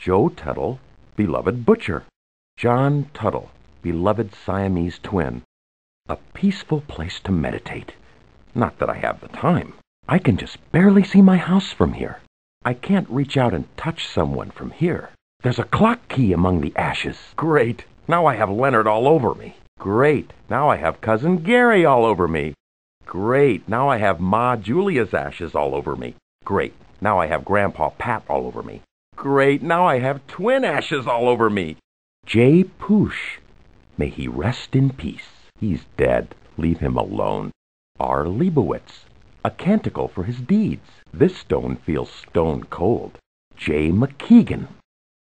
Joe Tuttle, beloved butcher. John Tuttle, beloved Siamese twin. A peaceful place to meditate. Not that I have the time. I can just barely see my house from here. I can't reach out and touch someone from here. There's a clock key among the ashes. Great. Now I have Leonard all over me. Great. Now I have Cousin Gary all over me. Great. Now I have Ma Julia's ashes all over me. Great. Now I have Grandpa Pat all over me. Great. Now I have twin ashes all over me. J. Poosh. May he rest in peace. He's dead. Leave him alone. R. Leibowitz. A canticle for his deeds. This stone feels stone cold. J. McKeegan.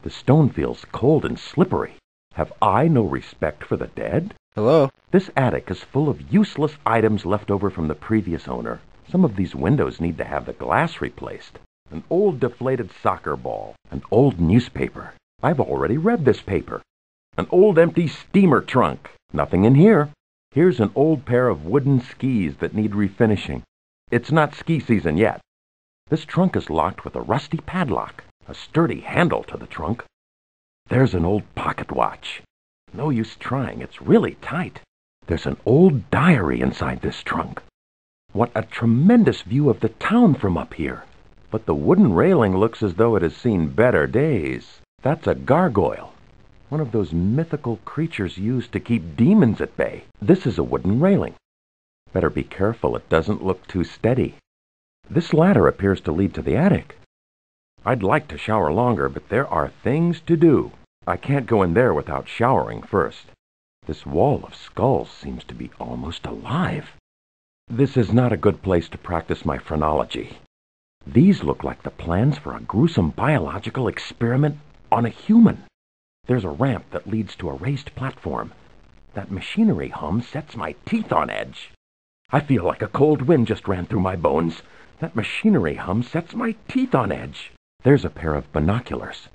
The stone feels cold and slippery. Have I no respect for the dead? Hello? This attic is full of useless items left over from the previous owner. Some of these windows need to have the glass replaced. An old deflated soccer ball. An old newspaper. I've already read this paper. An old empty steamer trunk. Nothing in here. Here's an old pair of wooden skis that need refinishing. It's not ski season yet. This trunk is locked with a rusty padlock. A sturdy handle to the trunk. There's an old pocket watch. No use trying, it's really tight. There's an old diary inside this trunk. What a tremendous view of the town from up here. But the wooden railing looks as though it has seen better days. That's a gargoyle. One of those mythical creatures used to keep demons at bay. This is a wooden railing. Better be careful it doesn't look too steady. This ladder appears to lead to the attic. I'd like to shower longer, but there are things to do. I can't go in there without showering first. This wall of skulls seems to be almost alive. This is not a good place to practice my phrenology. These look like the plans for a gruesome biological experiment on a human. There's a ramp that leads to a raised platform. That machinery hum sets my teeth on edge. I feel like a cold wind just ran through my bones. That machinery hum sets my teeth on edge. There's a pair of binoculars.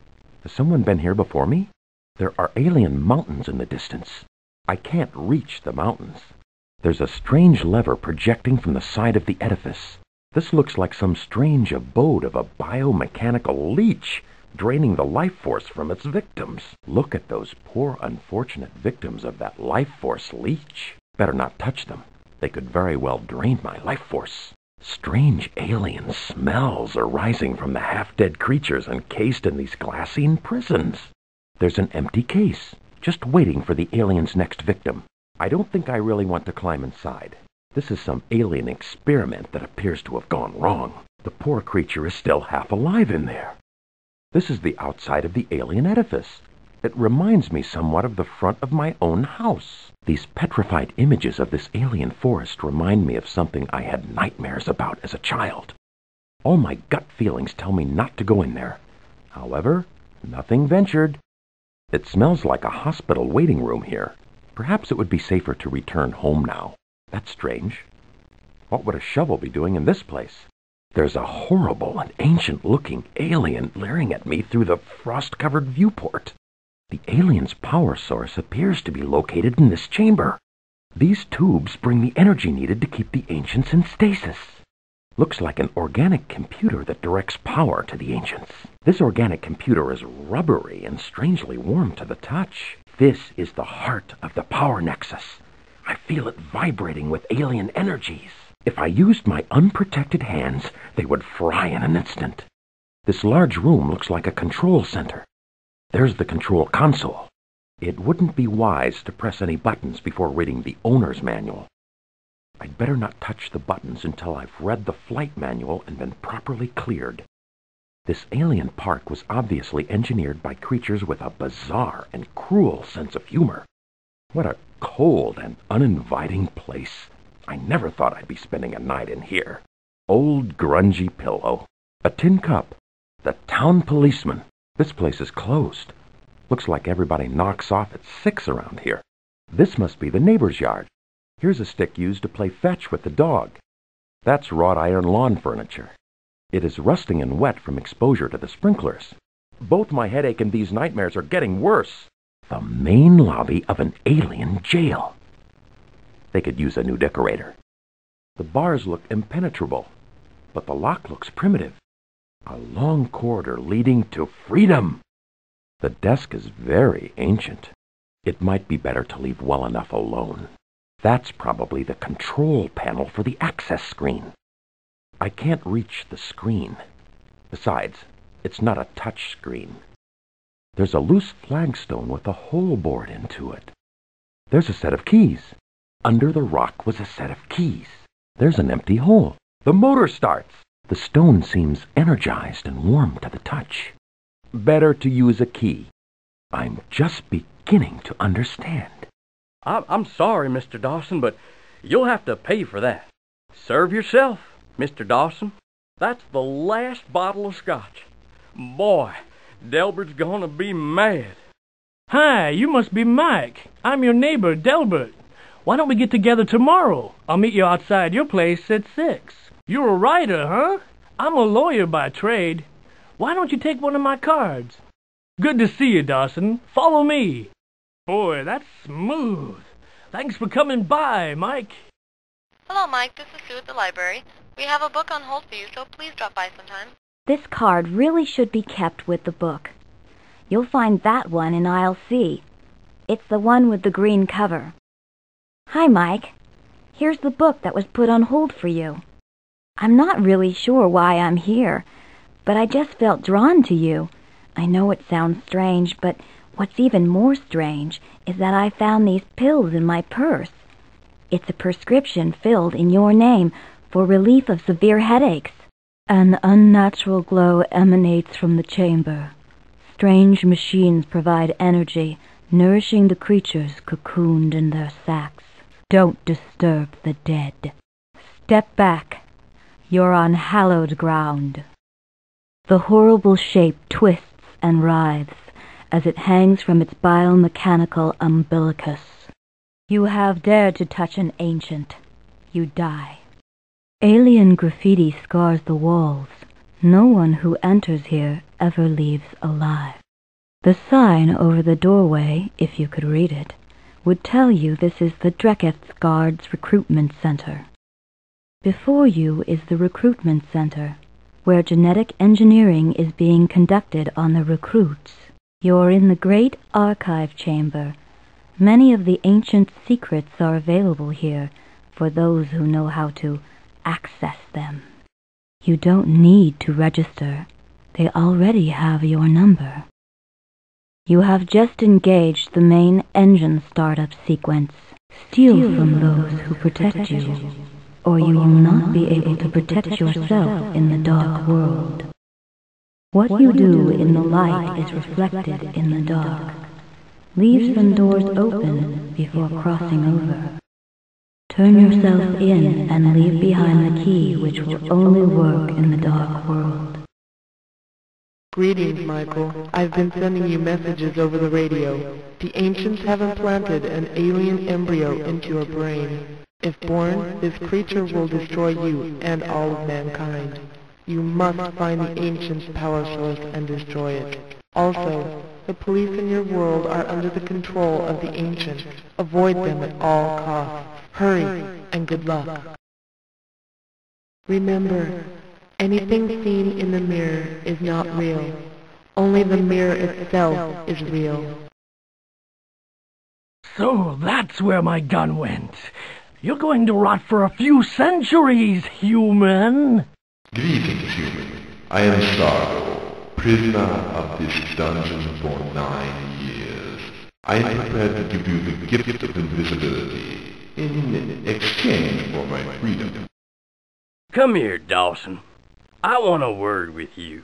Has someone been here before me? There are alien mountains in the distance. I can't reach the mountains. There's a strange lever projecting from the side of the edifice. This looks like some strange abode of a biomechanical leech, draining the life force from its victims. Look at those poor unfortunate victims of that life force leech. Better not touch them. They could very well drain my life force. Strange alien smells are rising from the half-dead creatures encased in these glassine prisons. There's an empty case, just waiting for the alien's next victim. I don't think I really want to climb inside. This is some alien experiment that appears to have gone wrong. The poor creature is still half alive in there. This is the outside of the alien edifice. It reminds me somewhat of the front of my own house. These petrified images of this alien forest remind me of something I had nightmares about as a child. All my gut feelings tell me not to go in there. However, nothing ventured. It smells like a hospital waiting room here. Perhaps it would be safer to return home now. That's strange. What would a shovel be doing in this place? There's a horrible and ancient-looking alien leering at me through the frost-covered viewport. The alien's power source appears to be located in this chamber. These tubes bring the energy needed to keep the ancients in stasis. Looks like an organic computer that directs power to the ancients. This organic computer is rubbery and strangely warm to the touch. This is the heart of the power nexus. I feel it vibrating with alien energies. If I used my unprotected hands, they would fry in an instant. This large room looks like a control center. There's the control console. It wouldn't be wise to press any buttons before reading the owner's manual. I'd better not touch the buttons until I've read the flight manual and been properly cleared. This alien park was obviously engineered by creatures with a bizarre and cruel sense of humor. What a cold and uninviting place. I never thought I'd be spending a night in here. Old grungy pillow. A tin cup. The town policeman. This place is closed. Looks like everybody knocks off at 6 around here. This must be the neighbor's yard. Here's a stick used to play fetch with the dog. That's wrought iron lawn furniture. It is rusting and wet from exposure to the sprinklers. Both my headache and these nightmares are getting worse. The main lobby of an alien jail. They could use a new decorator. The bars look impenetrable, but the lock looks primitive. A long corridor leading to freedom. The desk is very ancient. It might be better to leave well enough alone. That's probably the control panel for the access screen. I can't reach the screen. Besides, it's not a touch screen. There's a loose flagstone with a hole bored into it. There's a set of keys. Under the rock was a set of keys. There's an empty hole. The motor starts. The stone seems energized and warm to the touch. Better to use a key. I'm just beginning to understand. I'm sorry, Mr. Dawson, but you'll have to pay for that. Serve yourself, Mr. Dawson. That's the last bottle of scotch. Boy, Delbert's gonna be mad. Hi, you must be Mike. I'm your neighbor, Delbert. Why don't we get together tomorrow? I'll meet you outside your place at 6. You're a writer, huh? I'm a lawyer by trade. Why don't you take one of my cards? Good to see you, Dawson. Follow me. Boy, that's smooth. Thanks for coming by, Mike. Hello, Mike. This is Sue at the library. We have a book on hold for you, so please drop by sometime. This card really should be kept with the book. You'll find that one in aisle C. It's the one with the green cover. Hi, Mike. Here's the book that was put on hold for you. I'm not really sure why I'm here, but I just felt drawn to you. I know it sounds strange, but what's even more strange is that I found these pills in my purse. It's a prescription filled in your name for relief of severe headaches. An unnatural glow emanates from the chamber. Strange machines provide energy, nourishing the creatures cocooned in their sacks. Don't disturb the dead. Step back. You're on hallowed ground. The horrible shape twists and writhes as it hangs from its biomechanical umbilicus. You have dared to touch an ancient. You die. Alien graffiti scars the walls. No one who enters here ever leaves alive. The sign over the doorway, if you could read it, would tell you this is the Dreketh Guards Recruitment Center. Before you is the Recruitment Center, where genetic engineering is being conducted on the recruits. You're in the Great Archive Chamber. Many of the ancient secrets are available here for those who know how to access them. You don't need to register. They already have your number. You have just engaged the main engine startup sequence. Steal from those who protect you, or you will not be able to protect yourself in the dark world. What you do in the light is reflected in the dark. Leave some doors open before crossing over. Turn yourself in and leave behind the key which will only work in the dark world. Greetings, Michael. I've been sending you messages over the radio. The ancients have implanted an alien embryo into your brain. If born, this creature will destroy you and all of mankind. You must find the ancients' power source and destroy it. Also, the police in your world are under the control of the ancients. Avoid them at all costs. Hurry, and good luck. Remember, anything seen in the mirror is not real. Only the mirror itself is real. So that's where my gun went. You're going to rot for a few centuries, human. Greetings, human. I am Audo, prisoner of this dungeon for 9 years. I am prepared to give you the gift of invisibility in exchange for my freedom. Come here, Dawson. I want a word with you.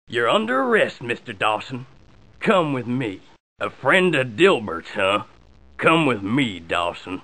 You're under arrest, Mr. Dawson. Come with me. A friend of Dilbert's, huh? Come with me, Dawson.